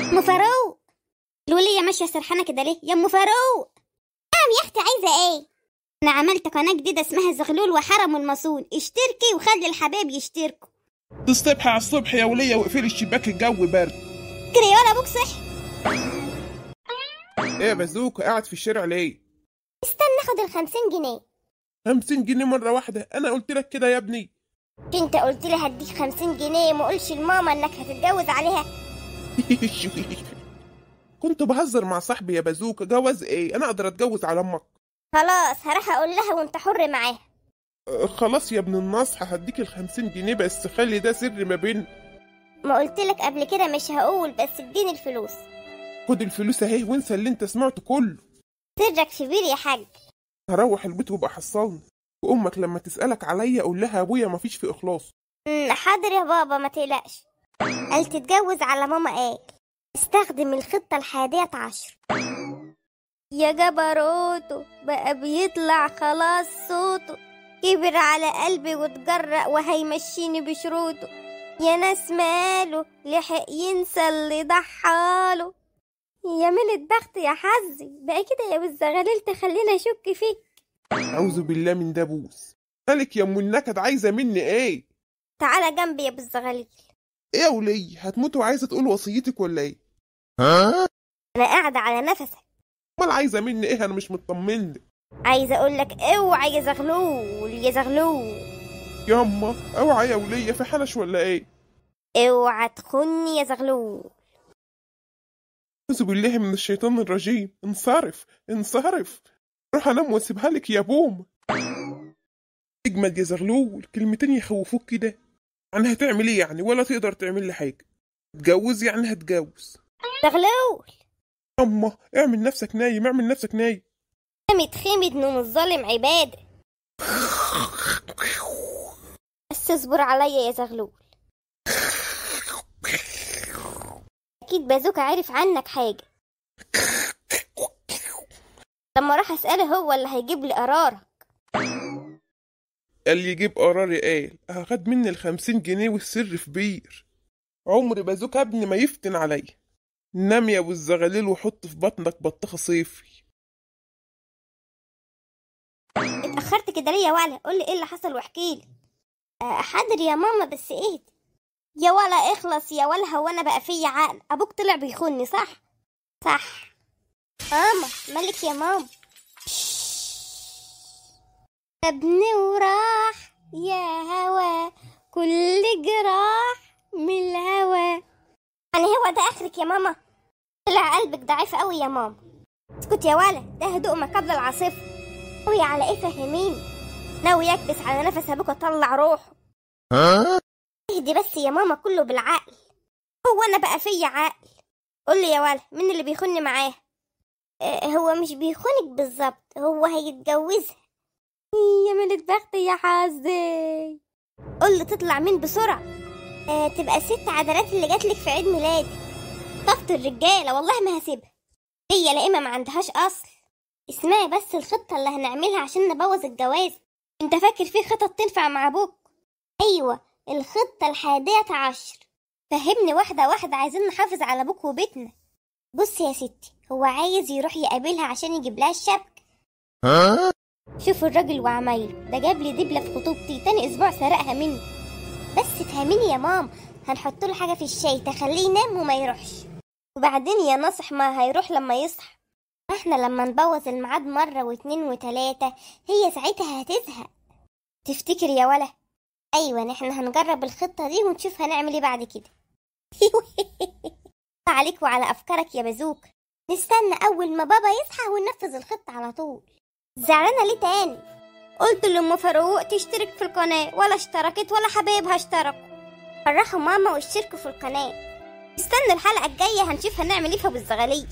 ام فاروق، الولية ماشية سرحانة كده ليه يا ام فاروق؟ نعم يا اختي، عايزة ايه؟ انا عملت قناة جديدة اسمها زغلول وحرم المصون، اشتركي وخلي الحبايب يشتركوا. تصطبحي على الصبح يا ولية واقفلي الشباك، الجو برد. كري ولا ابوك صح؟ ايه يا بازوكا قاعد في الشارع ليه؟ استنى اخد 50 جنيه. 50 جنيه مرة واحدة؟ انا قلت لك كده يا ابني. انت قلت لي هديك 50 جنيه، ما قولش لماما انك هتتجوز عليها. كنت بهزر مع صاحبي يا بازوكا، جواز ايه؟ انا اقدر اتجوز على امك. خلاص هروح اقول لها وانت حر معاها. خلاص يا ابن النصح، هديك 50 جنيه بس خلي ده سر ما بين. ما قلت لك قبل كده مش هقول، بس اديني الفلوس. خد الفلوس اهي وانسى اللي انت سمعته كله. سرك كبير يا حاج. هروح البيت وابقى حصلني، وامك لما تسألك عليا قول لها ابويا مفيش في اخلاص. حاضر يا بابا ما تقلقش. قال تتجوز على ماما ايه؟ استخدم الخطة 11. يا جبروته بقى بيطلع خلاص صوته، كبر على قلبي واتجرأ وهيمشيني بشروطه. يا ناس ماله لحق ينسى اللي ضحاله. يا ملة بخت يا حظي، بقى كده يا بالزغلول تخلينا اشك فيك. اعوذ بالله من دبوس. مالك يا ام النكد، عايزه مني ايه؟ تعالى جنبي يا بالزغلول. ايه يا ولي، هتموت وعايزه تقول وصيتك ولا ايه؟ انا قاعده على نفسك. امال عايزه مني ايه؟ انا مش مطمن لك. عايزه اقول لك اوعى يا زغلول يا زغلول. ياما اوعى يا وليه، في حنش ولا ايه؟ اوعى تخني يا زغلول. اعوذ بالله من الشيطان الرجيم. انصرف انصرف، روح انام واسيبها لك يا بوم. اجمد يا زغلول، كلمتين يخوفوك كده. يعني هتعمل ايه يعني؟ ولا تقدر تعمل لي حاجه. تجوز يعني هتجوز. زغلول ياما اعمل نفسك نايم، اعمل نفسك نايم. خيمة نوم الظالم عبادة. بس اصبر عليا يا زغلول، اكيد بازوكا عارف عنك حاجة. لما راح اسأله هو اللي هيجيب لي قرارك. قال لي يجيب قراري، قال هاخد مني 50 جنيه والسر في بير. عمر بازوكا ابني ما يفتن عليا. نام يا ابو الزغاليل وحط في بطنك بطيخه صيفي. اتأخرت كده ليه يا ولا؟ قولي ايه اللي حصل واحكيلي. حاضر يا ماما، بس ايه يا ولا اخلص يا ولا. هو انا بقى فيا عقل؟ ابوك طلع بيخوني صح؟ صح. ماما مالك يا ماما؟ ابني وراح يا هوا، كل جراح من الهوا. يعني هو ده اخرك يا ماما؟ طلع قلبك ضعيف قوي يا ماما. اسكت يا ولا، ده هدوء ما قبل العاصفه. ناوي على ايه فهميني؟ ناوي يكبس على نفس ابوك وطلع روحه. اهدي بس يا ماما، كله بالعقل. هو انا بقى فيا عقل؟ قولي يا ولا، مين اللي بيخوني معاه؟ هو مش بيخونك بالظبط، هو هيتجوزها. يا ملت بختي يا حظي. قولي تطلع مين بسرعة. تبقى ست عدلات اللي جاتلك في عيد ميلادي. طاقة الرجالة والله ما هسيبها. هي لائمة ما عندهاش اصل. اسمعي بس الخطة اللي هنعملها عشان نبوظ الجواز. انت فاكر في خطط تنفع مع ابوك؟ ايوه، الخطة 11. فهمني واحدة واحدة، عايزين نحافظ على ابوك وبيتنا. بص يا ستي، هو عايز يروح يقابلها عشان يجيب لها الشبكة. شوفوا الراجل وعمايله، ده جاب لي دبلة في خطوبتي، تاني اسبوع سرقها مني. بس تفهميني يا مام، هنحط له حاجة في الشاي تخليه ينام وما يروحش. وبعدين يا ناصح ما هيروح لما يصحى. احنا لما نبوظ الميعاد مرة واتنين وتلاتة، هي ساعتها هتزهق. تفتكر يا ولا؟ ايوه، نحن هنجرب الخطة دي ونشوف هنعمل ايه بعد كده. عليك وعلى افكارك يا بازوك. نستنى اول ما بابا يصحى وننفذ الخطة على طول. زعلانة ليه تاني؟ قلت لأم فاروق تشترك في القناة، ولا اشتركت ولا حبايبها اشتركوا. فرحوا ماما واشتركوا في القناة. استنوا الحلقة الجاية هنشوف هنعمل ايه في ابو الزغاليل.